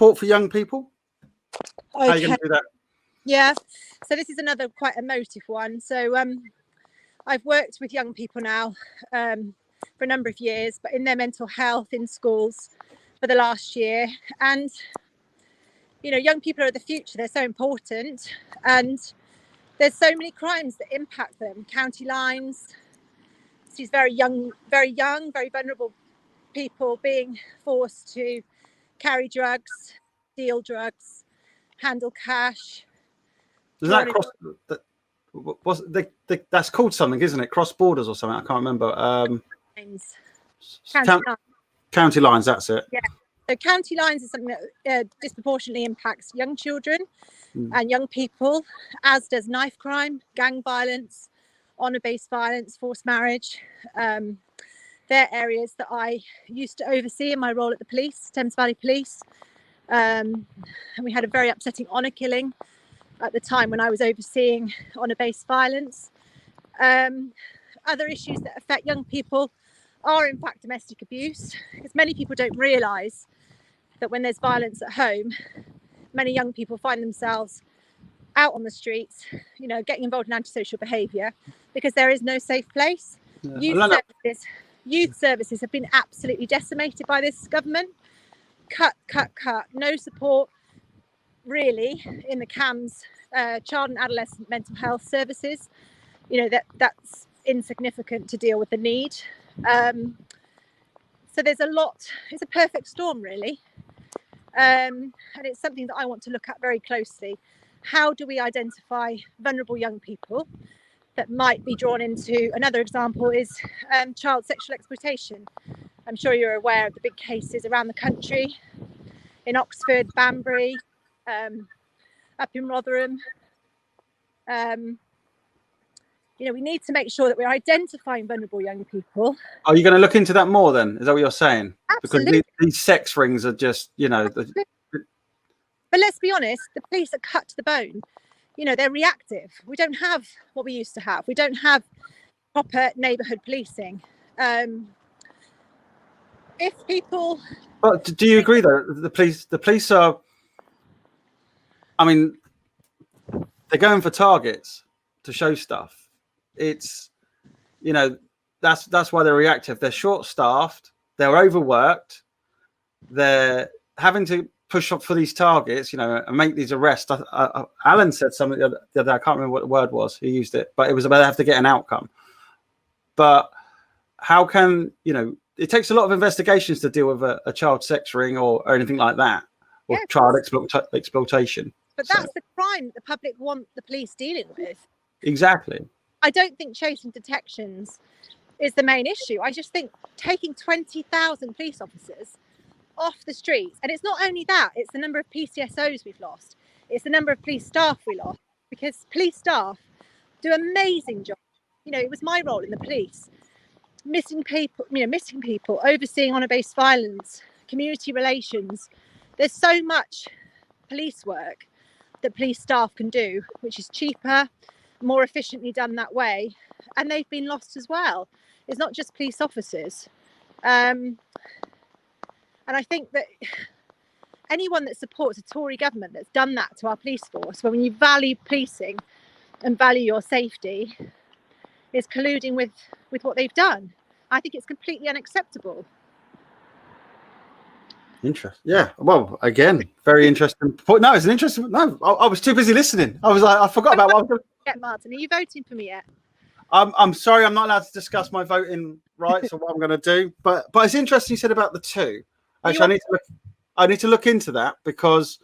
support for young people? Okay. How are you going to do that? Yeah, so this is another quite emotive one. So I've worked with young people now for a number of years, but in their mental health in schools for the last year. And, you know, young people are the future. They're so important. And there's so many crimes that impact them. County lines, these very young, very vulnerable people being forced to carry drugs, deal drugs, handle cash. Does that cross? That's called something, isn't it? Cross borders or something? I can't remember. County lines. That's it. Yeah. So county lines is something that disproportionately impacts young children and young people, as does knife crime, gang violence, honour-based violence, forced marriage. They're areas that I used to oversee in my role at the police, Thames Valley Police. And we had a very upsetting honour killing at the time when I was overseeing honour-based violence. Other issues that affect young people are in fact domestic abuse, because many people don't realise that when there's violence at home, many young people find themselves out on the streets, you know, getting involved in antisocial behaviour because there is no safe place. Yeah. Youth services have been absolutely decimated by this government. Cut. No support really in the CAMS, child and adolescent mental health services. You know, that's insignificant to deal with the need. So there's a lot. It's a perfect storm, really. And it's something that I want to look at very closely. How do we identify vulnerable young people that might be drawn into? Another example is child sexual exploitation. I'm sure you're aware of the big cases around the country, in Oxford, Banbury, up in Rotherham. You know, we need to make sure that we're identifying vulnerable young people. Are you going to look into that more then? Is that what you're saying? Absolutely. Because these sex rings are just, you know. But let's be honest, the police are cut to the bone. You know, they're reactive. We don't have what we used to have. We don't have proper neighbourhood policing. If people... But do you agree, though, the police are, I mean, they're going for targets to show stuff. It's, you know, that's why they're reactive. They're short-staffed, they're overworked, they're having to push up for these targets, you know, and make these arrests. Alan said something the other day, I can't remember what the word was, he used it, but it was about they have to get an outcome. But how can, you know, it takes a lot of investigations to deal with a child sex ring or anything like that, or child exploitation. But that's the crime that the public want the police dealing with. Exactly. I don't think chasing detections is the main issue. I just think taking 20,000 police officers off the streets, and it's not only that, it's the number of PCSOs we've lost. It's the number of police staff we lost, because police staff do an amazing job. You know, it was my role in the police. Missing people, overseeing honour-based violence, community relations. There's so much police work that police staff can do, which is cheaper, more efficiently done that way, and they've been lost as well. It's not just police officers, and I think that anyone that supports a Tory government that's done that to our police force, when you value policing and value your safety, is colluding with what they've done. I think it's completely unacceptable. Interesting. Yeah. Well, again, very interesting point. No, it's an interesting. No, I was too busy listening. I was like, I forgot about what I was going to. Yeah, Martin, are you voting for me yet? I'm sorry, I'm not allowed to discuss my voting rights or what I'm going to do. But it's interesting you said about the two. Actually, I need to look into that, because